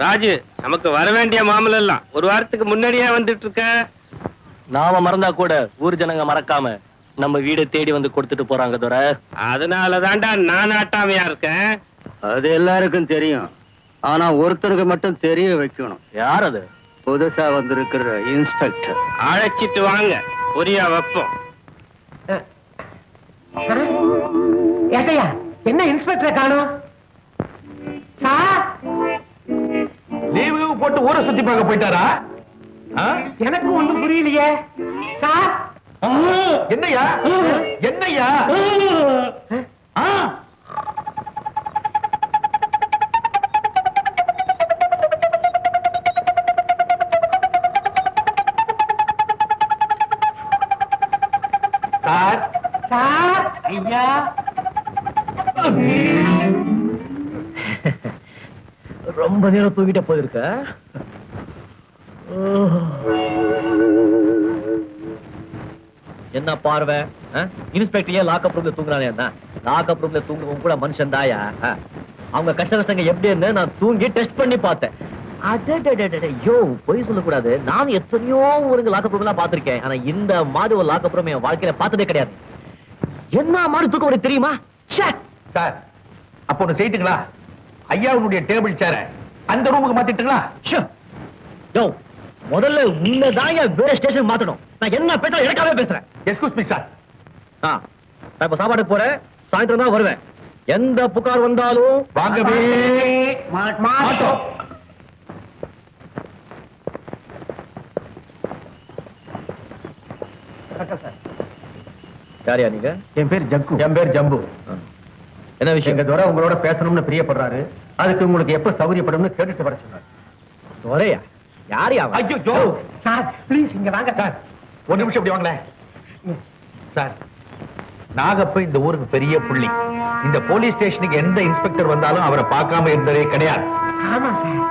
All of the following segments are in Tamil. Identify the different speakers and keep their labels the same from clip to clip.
Speaker 1: ராஜு, நமக்கு வர வேண்டிய மாமலம் எல்லாம் ஒரு வாரத்துக்கு முன்னாடியே வந்துட்டு இருக்க.
Speaker 2: நாம மறந்தா கூட ஊர் ஜனங்க மறக்காம நம்ம வீடு தேடி வந்து கொடுத்துட்டு போறாங்க துரை.
Speaker 1: அதனாலதான்டா நான் ஆட்டாமையா இருக்கேன்.
Speaker 3: அது எல்லாருக்கும் தெரியும். ஆனா ஒருத்தருக்கு மட்டும் தெரிய வைக்கணும்.
Speaker 2: யார் அது?
Speaker 3: புதுசா வந்திருக்கிற இன்ஸ்பெக்டர்.
Speaker 1: அழைச்சிட்டு வாங்க, பொரியா வைப்போம்.
Speaker 4: ஏட்டையா, என்ன இன்ஸ்பெக்டரை காணோம்?
Speaker 5: லீவு போட்டு ஊரை சுத்தி பார்க்க போயிட்டாரா?
Speaker 4: எனக்கு ஒண்ணும் புரியலையே சார்.
Speaker 5: என்னையா என்னையா? சார்
Speaker 4: சார், ஐயா,
Speaker 2: ரொம்ப நேரம் தூங்கிட்ட போயிருக்க. என்ன பார்வை? இன்ஸ்பெக்டர் ஏன் லாக்அப் ரூம்ல தூங்குறானே? லாக்அப் ரூம்ல தூங்குறவங்க கூட மனுஷன் தாயா? அவங்க கஷ்ட நஷ்டங்க எப்படின்னு நான் தூங்கி டெஸ்ட் பண்ணி பார்த்தேன். ஐயோ, பொய் சொல்லக்கூடாது. நான் எத்தனையோ ஊருக்கு லாக்அப் ரூம் எல்லாம் பார்த்திருக்கேன். ஆனா இந்த மாதிரி ஒரு லாக்அப் ரூம் என் வாழ்க்கையில பார்த்ததே கிடையாது. என்ன மாதிரி தூக்கம் உனக்கு தெரியுமா?
Speaker 5: சார், அப்போ ஒண்ணு செய்துங்களா? ஐயாவுடைய டேபிள் சேர அந்த ரூமுக்கு மாத்திட்டுங்களா?
Speaker 2: முதல்ல உன்னதாய வேற ஸ்டேஷன் மாத்தணும். நான் என்ன பேச எனக்காவே பேசுறேன்.
Speaker 5: Excuse me sir.
Speaker 2: நான் இப்ப சாப்பாடுக்கு போறேன். சாயந்தரம் தான் வருவேன். எந்த புகார் வந்தாலும்
Speaker 5: வாங்கவே மாட்டோம்.
Speaker 2: யாரியா நீங்க?
Speaker 5: என் பேர் ஜக்கு. என் பேர் ஜம்பு.
Speaker 2: என்ன விஷயம்?
Speaker 5: எங்க துரை உங்களோட பேசணும்னு பிரியப்படுறாரு. அதுக்கு உங்களுக்கு எப்ப சௌகரியப்படும்னு கேட்டுட்டு வர சொன்னார்.
Speaker 2: துரையா? யாரியா?
Speaker 5: ஐயோ
Speaker 4: சார், ப்ளீஸ் இங்க வாங்க
Speaker 5: சார். ஒரு நிமிஷம் இப்படி வாங்களேன் சார். நாகப்ப இந்த ஊருக்கு பெரிய புள்ளி. இந்த போலீஸ் ஸ்டேஷனுக்கு எந்த இன்ஸ்பெக்டர் வந்தாலும் அவரை பார்க்காம இருந்ததே கிடையாது.
Speaker 4: ஆமா சார்,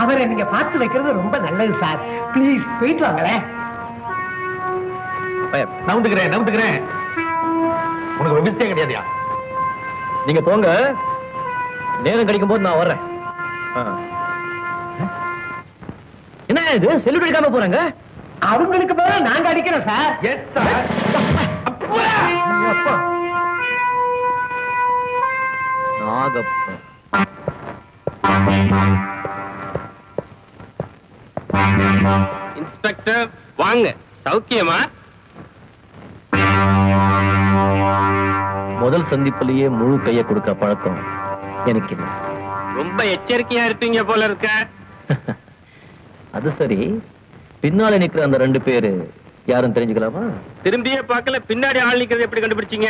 Speaker 4: அவரை நீங்க பார்த்து வைக்கிறது ரொம்ப நல்லது சார். ப்ளீஸ் போயிட்டு வாங்களேன்.
Speaker 5: நவுந்துக்கிறேன். உனக்கு விவசாயம் கிடையாதுயா?
Speaker 2: நீங்க போங்க, நேரம் கிடைக்கும் போது நான் வர்றேன். என்ன இது செல்லுட் அடிக்காம போறாங்க?
Speaker 4: அவங்களுக்கு போல நாங்க அடிக்கிறோம் sir.
Speaker 5: Yes sir.
Speaker 2: Nagappa
Speaker 1: inspector வாங்க. சௌக்கியமா?
Speaker 2: முதல் சந்திப்பிலேயே முழு கையை கொடுக்க பழக்கம் எனக்கு இல்லை.
Speaker 1: ரொம்ப எச்சரிக்கையா இருப்பீங்க போல இருக்க.
Speaker 2: அது சரி, பின்னால நிக்கிற அந்த ரெண்டு பேரு யாரும் தெரிஞ்சுக்கலாமா?
Speaker 1: திரும்பியே பார்க்கல, பின்னாடி ஆள் நிக்கிறது எப்படி கண்டுபிடிச்சீங்க?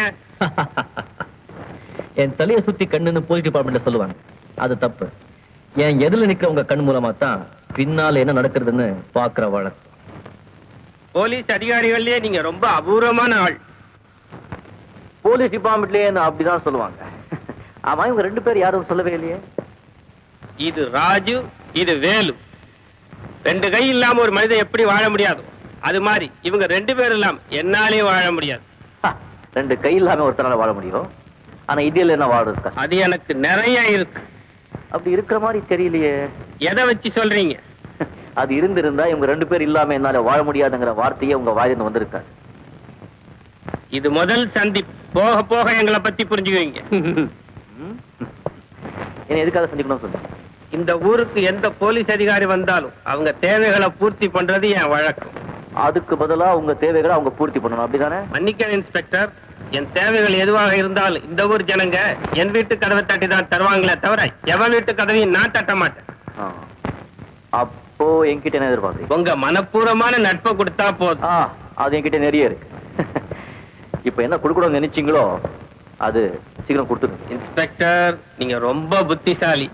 Speaker 2: என் தலையை சுத்தி கண்ணுன்னு போலீஸ் டிபார்ட்மெண்ட்ல சொல்லுவாங்க. அது தப்பு. என் எதிரில நிக்கிறவங்க கண் மூலமா தான் பின்னால என்ன நடக்கிறதுன்னு பாக்குற வழக்கம்.
Speaker 1: போலீஸ் அதிகாரிகள்லயே நீங்க ரொம்ப அபூர்வமான ஆள்.
Speaker 2: போலீஸ் டிபார்ட்மெண்ட்லயே அப்படிதான் சொல்லுவாங்க. ஆமா, இவங்க ரெண்டு பேர் யாரும் சொல்லவே இல்லையே.
Speaker 1: இது ராஜு, இது வேலு. ரெண்டு கை இல்லாம ஒரு மனிதன் எப்படி வாழ முடியாது, அது மாதிரி இவங்க ரெண்டு பேர் இல்லாம என்னாலே வாழ முடியாது.
Speaker 2: ரெண்டு கை இல்லாம ஒருத்தனால வாழ முடியும். ஆனா இதில் என்ன வாழ?
Speaker 1: அது எனக்கு நிறைய இருக்கு.
Speaker 2: அப்படி இருக்கிற மாதிரி தெரியலையே.
Speaker 1: எதை வச்சு சொல்றீங்க?
Speaker 2: அது இருந்திருந்தா இவங்க ரெண்டு பேர் இல்லாம என்னால வாழ முடியாதுங்கிற வார்த்தையே உங்க வாயிலிருந்து வந்திருக்காரு.
Speaker 1: இது முதல் சந்திப்பு. போக போக எங்களை பத்தி புரிஞ்சுக்குவீங்க.
Speaker 2: என்ன எதுக்காக சந்திக்கணும் சொல்லுங்க.
Speaker 1: இந்த ஊருக்கு எந்த போலீஸ் அதிகாரி வந்தாலும் அவங்க தேவைகளை பூர்த்தி பண்றது என் வழக்கம்.
Speaker 2: அதுக்கு பதிலா உங்க தேவைகளை அவங்க பூர்த்தி பண்ணணும், அப்படிதானே?
Speaker 1: மன்னிக்க இன்ஸ்பெக்டர், என் தேவைகள் எதுவாக இருந்தாலும் இந்த ஊர் ஜனங்க என் வீட்டு கதவை தட்டி தான் தருவாங்களே தவிர எவன் வீட்டு கதவையும் நான் தட்ட மாட்டேன்.
Speaker 2: அப்போ என்கிட்ட என்ன எதிர்பார்க்கு?
Speaker 1: உங்க மனப்பூர்வமான நட்பை கொடுத்தா போதும்.
Speaker 2: அது என்கிட்ட நிறைய இருக்கு. இப்ப என்ன கொடுக்கணும்னு நினைச்சீங்களோ அது சீக்கிரம் கொடுத்துருங்க.
Speaker 1: இன்ஸ்பெக்டர், நீங்க ரொம்ப புத்திசாலி.